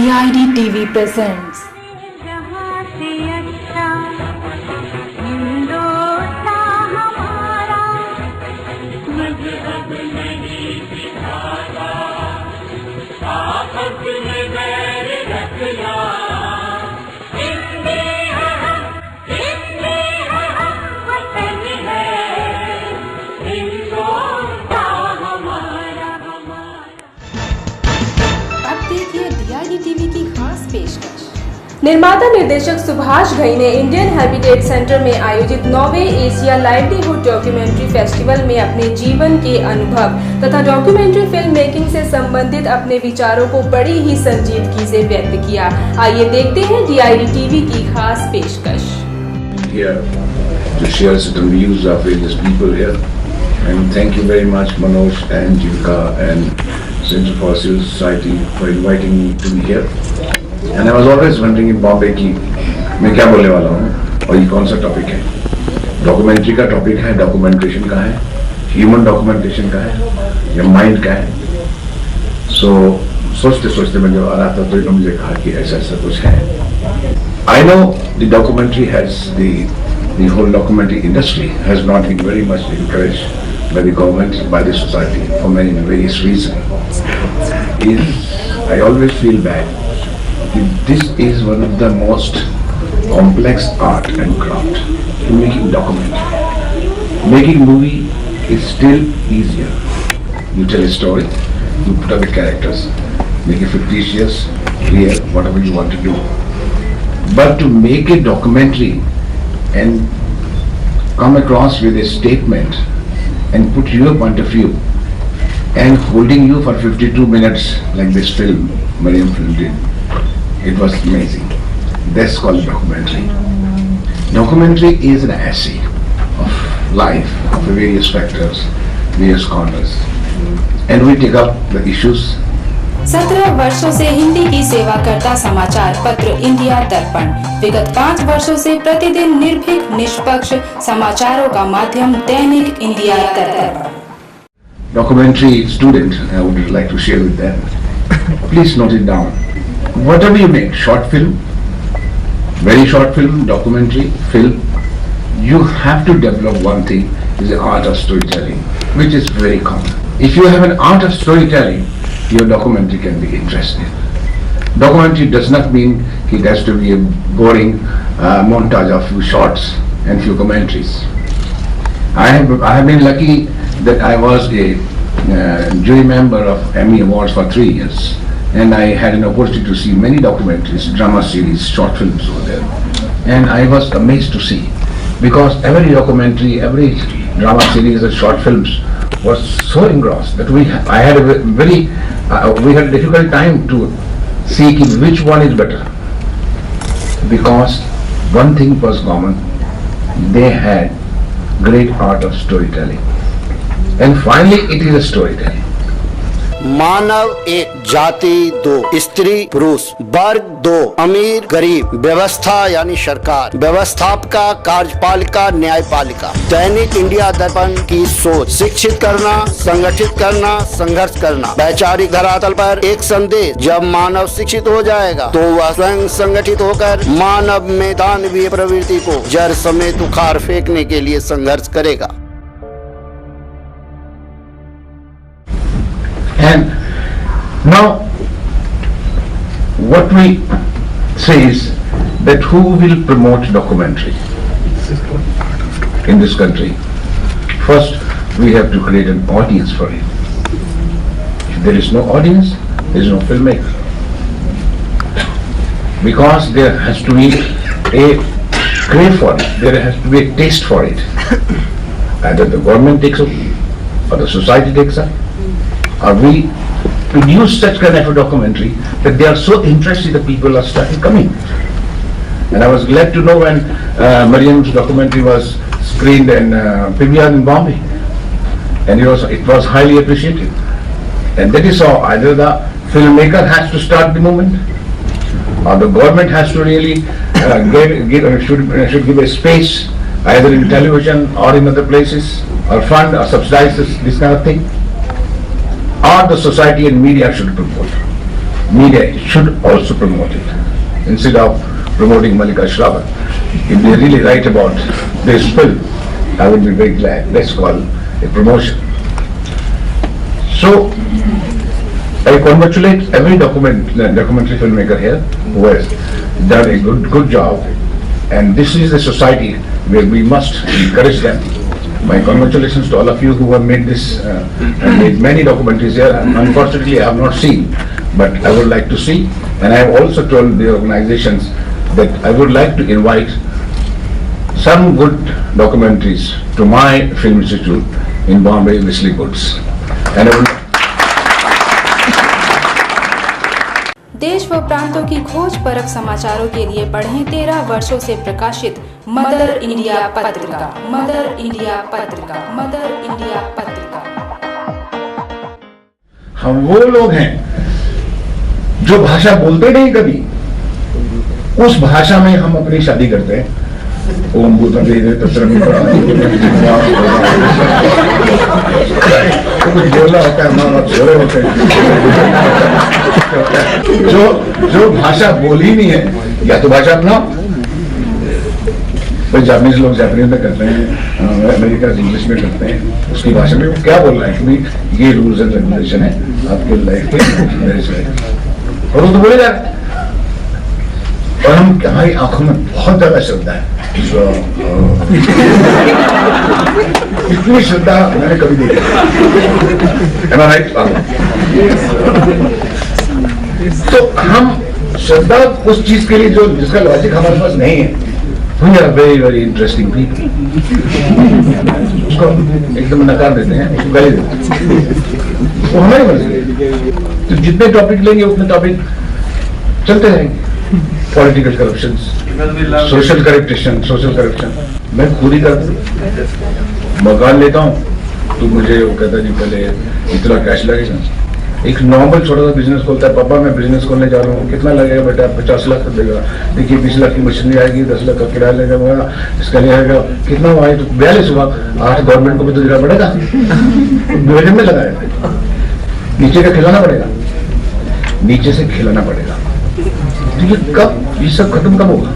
DID TV presents DID TV की खास पेशकश। निर्माता निर्देशक सुभाष घई ने इंडियन हैबिटेट सेंटर में आयोजित 9वें एशिया लाइवलीहुड डॉक्यूमेंट्री फेस्टिवल में अपने जीवन के अनुभव तथा डॉक्यूमेंट्री फिल्म मेकिंग से संबंधित अपने विचारों को बड़ी ही संजीदगी से व्यक्त किया। आइए देखते हैं DID TV की खास पेशकश। Here to share certain views of various people here, and thank you very much Manoj and Jivka and Center for Civil Society for inviting me to be here. And I was always wondering in Bombay कि मैं क्या बोलने वाला हूँ और ये कौन सा टॉपिक है। डॉक्यूमेंट्री का टॉपिक है, डॉक्यूमेंटेशन का है, ह्यूमन डॉक्यूमेंटेशन का है या माइंड का है। सोचते सोचते मैं जब आ रहा था तो इन्होंने मुझे कहा कि ऐसा ऐसा कुछ है। I know the documentary has the whole documentary industry has not been very much encouraged by the government, by the society for many various reasons. I always feel bad. This is one of the most complex art and craft in making documentary. Making movie is still easier. You tell a story, you put up the characters, make it fictitious, real, whatever you want to do. But to make a documentary and come across with a statement and put your point of view and holding you for 52 minutes like this film, Mariam film did, it was amazing. That's called documentary. Documentary is an essay of life, of various factors, various corners. And we take up the issues. 17 वर्षों से हिंदी की सेवा करता समाचार पत्र India दर्पण विगत 5 वर्षों से प्रतिदिन निर्भीक निष्पक्ष समाचारों का माध्यम दैनिक इंडिया दर्पण। Documentary student, I would like to share with them. Please note it down. Whatever you make, short film, very short film, documentary, film, you have to develop one thing, is the art of storytelling, which is very common. If you have an art of storytelling, your documentary can be interesting. Documentary does not mean it has to be a boring montage of few shots and few commentaries. I have been lucky that I was a jury member of Emmy Awards for 3 years, and I had an opportunity to see many documentaries, drama series, short films over there, and I was amazed to see, because every documentary, every drama series and short films was so engrossed that we had a difficult time to see which one is better, because one thing was common: they had great art of storytelling, and finally it is a storytelling. मानव एक, जाति दो, स्त्री पुरुष, वर्ग दो, अमीर गरीब, व्यवस्था यानी सरकार, व्यवस्थापिका, कार्यपालिका, न्यायपालिका। दैनिक इंडिया दर्पण की सोच शिक्षित करना, संगठित करना, संघर्ष करना। वैचारिक धरातल पर एक संदेश: जब मानव शिक्षित हो जाएगा तो वह स्वयं संगठित होकर मानव में दानवीय प्रवृत्ति को जड़ समेत उखाड़ फेंकने के लिए संघर्ष करेगा। And now, what we say is that who will promote documentary in this country? First, we have to create an audience for it. If there is no audience, there is no filmmaker. Because there has to be a crave for it, there has to be a taste for it. Either the government takes up, or the society takes up, or we produce such kind of a documentary that they are so interested that people are starting coming. And I was glad to know when Mariam's documentary was screened in PVR in Bombay, and it was highly appreciated. And that is how either the filmmaker has to start the movement, or the government has to really should give a space either in television or in other places, or fund or subsidize this kind of thing. Or the society and media should promote. media should also promote it. Instead of promoting Mallika Shravan, if they really write about this film, I would be very glad. Let's call a promotion. So, I congratulate every documentary filmmaker here who has done a good job. And this is a society where we must encourage them. My congratulations to all of you who have made this, made many documentaries here. And unfortunately, I have not seen, but I would like to see. And I have also told the organizations that I would like to invite some good documentaries to my film institute in Bombay, Wesley Woods. And I would देश व प्रांतों की खोज परख समाचारों के लिए पढ़ें 13 वर्षों से प्रकाशित मदर इंडिया पत्रिका। मदर इंडिया पत्रिका। मदर इंडिया पत्रिका। हम वो लोग हैं जो भाषा बोलते नहीं कभी, उस भाषा में हम अपनी शादी करते हैं। ओम भूत बोला होता है, माँ बाप छोड़े होते हैं। जो भाषा बोली नहीं है, या तो भाषा अपना, जापानीज लोग जापानीज में करते हैं, अमेरिका इंग्लिश में करते हैं, उसकी भाषा में वो क्या बोल रहे हैं कि ये रूल्स एंड रेगुलेशन है आपके लाइफ के, और वो तो बोले जा रहे हैं। और हमारी आंखों में बहुत ज्यादा श्रद्धा है, इतनी श्रद्धा मैंने कभी नहीं देखी। तो हम श्रद्धा उस चीज के लिए जो जिसका लॉजिक हमारे पास नहीं है, we are very very interesting people, उसको एकदम नकार देते हैं, उसको गाली देते हैं, वो हमारी मर्जी है। तो जितने टॉपिक लेंगे उतने टॉपिक चलते रहेंगे। पॉलिटिकल करप्शन, सोशल करप्शन मैं खुद ही करता हूँ। मकान लेता हूँ तो मुझे वो कहता जी पहले इतना कैश लगेगा। एक नॉर्मल छोटा सा बिजनेस खोलता है, पापा मैं बिजनेस खोलने जा रहा हूँ, कितना लगेगा बेटा? 50 लाख देगा। देखिए 20 लाख की मशीनरी आएगी, 10 लाख का किराया लगेगा, इसका लगेगा कितना हुआ? 42 हुआ। 8 गवर्नमेंट को भी तो देना पड़ेगा, विभाजन में लगाया, नीचे का खिलाना पड़ेगा, नीचे से खिलाना पड़ेगा। तो ये कब, ये सब खत्म कब होगा?